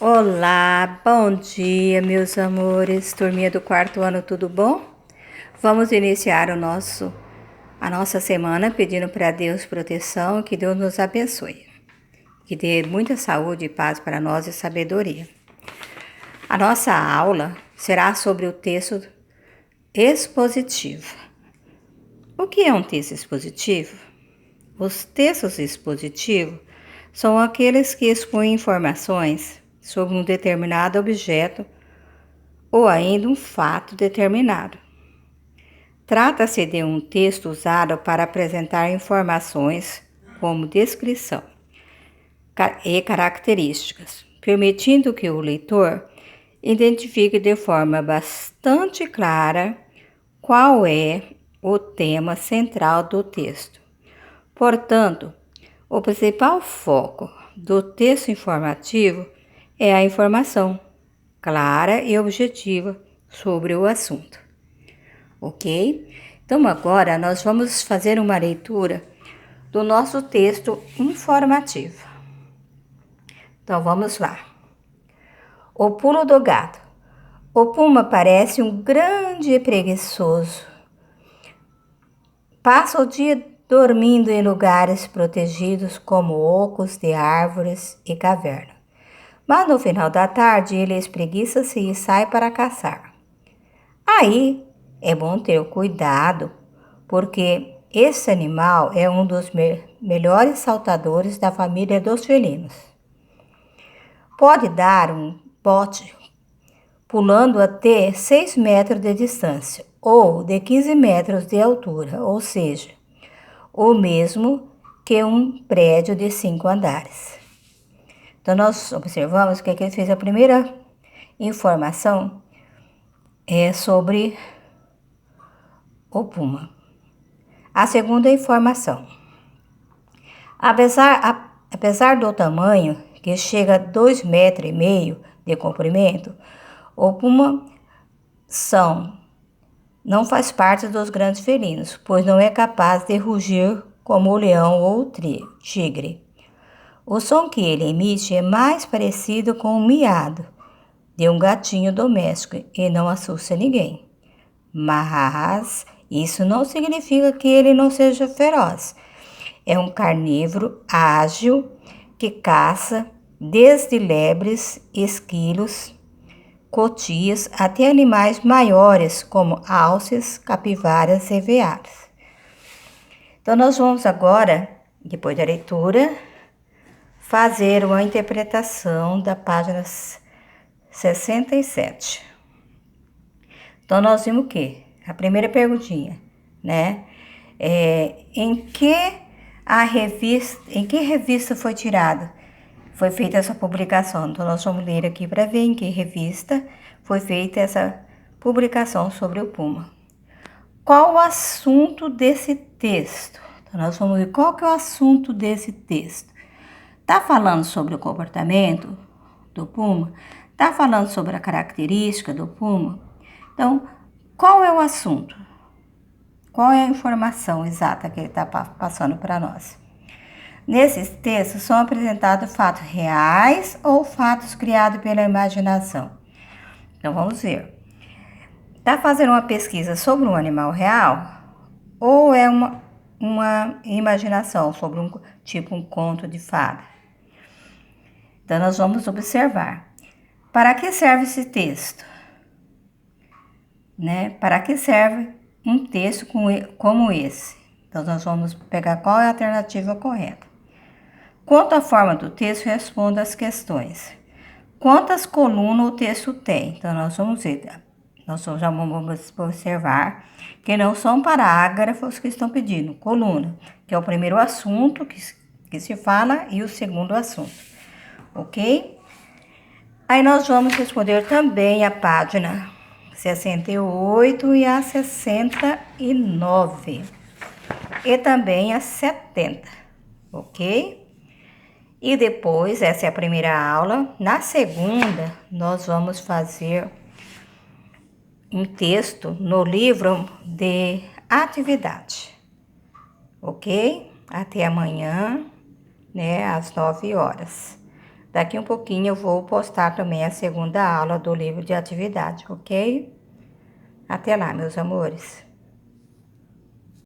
Olá, bom dia, meus amores. Turminha do quarto ano, tudo bom? Vamos iniciar a nossa semana pedindo para Deus proteção, que Deus nos abençoe, que dê muita saúde e paz para nós e sabedoria. A nossa aula será sobre o texto expositivo. O que é um texto expositivo? Os textos expositivos são aqueles que expõem informações sobre um determinado objeto ou ainda um fato determinado. Trata-se de um texto usado para apresentar informações como descrição e características, permitindo que o leitor identifique de forma bastante clara qual é o tema central do texto. Portanto, o principal foco do texto informativo é a informação clara e objetiva sobre o assunto. Ok? Então agora nós vamos fazer uma leitura do nosso texto informativo. Então vamos lá. O pulo do gato. O puma parece um grande e preguiçoso. Passa o dia dormindo em lugares protegidos como ocos de árvores e cavernas. Mas no final da tarde ele espreguiça-se e sai para caçar. Aí é bom ter cuidado, porque esse animal é um dos melhores saltadores da família dos felinos. Pode dar um bote pulando até 6 metros de distância ou de 15 metros de altura, ou seja, o mesmo que um prédio de 5 andares. Então, nós observamos que ele fez a primeira informação sobre o puma. A segunda informação. Apesar do tamanho, que chega a 2,5 metros de comprimento, o puma não faz parte dos grandes felinos, pois não é capaz de rugir como o leão ou o tigre. O som que ele emite é mais parecido com o miado de um gatinho doméstico e não assusta ninguém. Mas isso não significa que ele não seja feroz. É um carnívoro ágil que caça desde lebres, esquilos, cotias até animais maiores como alces, capivaras e veados. Então nós vamos agora, depois da leitura, fazer uma interpretação da página 67. Então, nós vimos o quê? A primeira perguntinha, né? Em que revista foi tirada? Foi feita essa publicação. Então, nós vamos ler aqui para ver em que revista foi feita essa publicação sobre o puma. Qual o assunto desse texto? Então, nós vamos ver qual que é o assunto desse texto. Está falando sobre o comportamento do puma? Está falando sobre a característica do puma? Então, qual é o assunto? Qual é a informação exata que ele está passando para nós? Nesses textos são apresentados fatos reais ou fatos criados pela imaginação? Então, vamos ver. Está fazendo uma pesquisa sobre um animal real ou é uma imaginação sobre um conto de fada? Então, nós vamos observar. Para que serve esse texto? Né? Para que serve um texto como esse? Então, nós vamos pegar qual é a alternativa correta. Quanto à forma do texto, responda as questões. Quantas colunas o texto tem? Então, nós vamos ver. Nós já vamos observar que não são parágrafos que estão pedindo. Coluna, que é o primeiro assunto que se fala e o segundo assunto. Ok? Aí nós vamos responder também a página 68 e a 69. E também a 70, ok? E depois, essa é a primeira aula. Na segunda, nós vamos fazer um texto no livro de atividade, ok? Até amanhã, né, às 9 horas. Daqui um pouquinho eu vou postar também a segunda aula do livro de atividade, ok? Até lá, meus amores!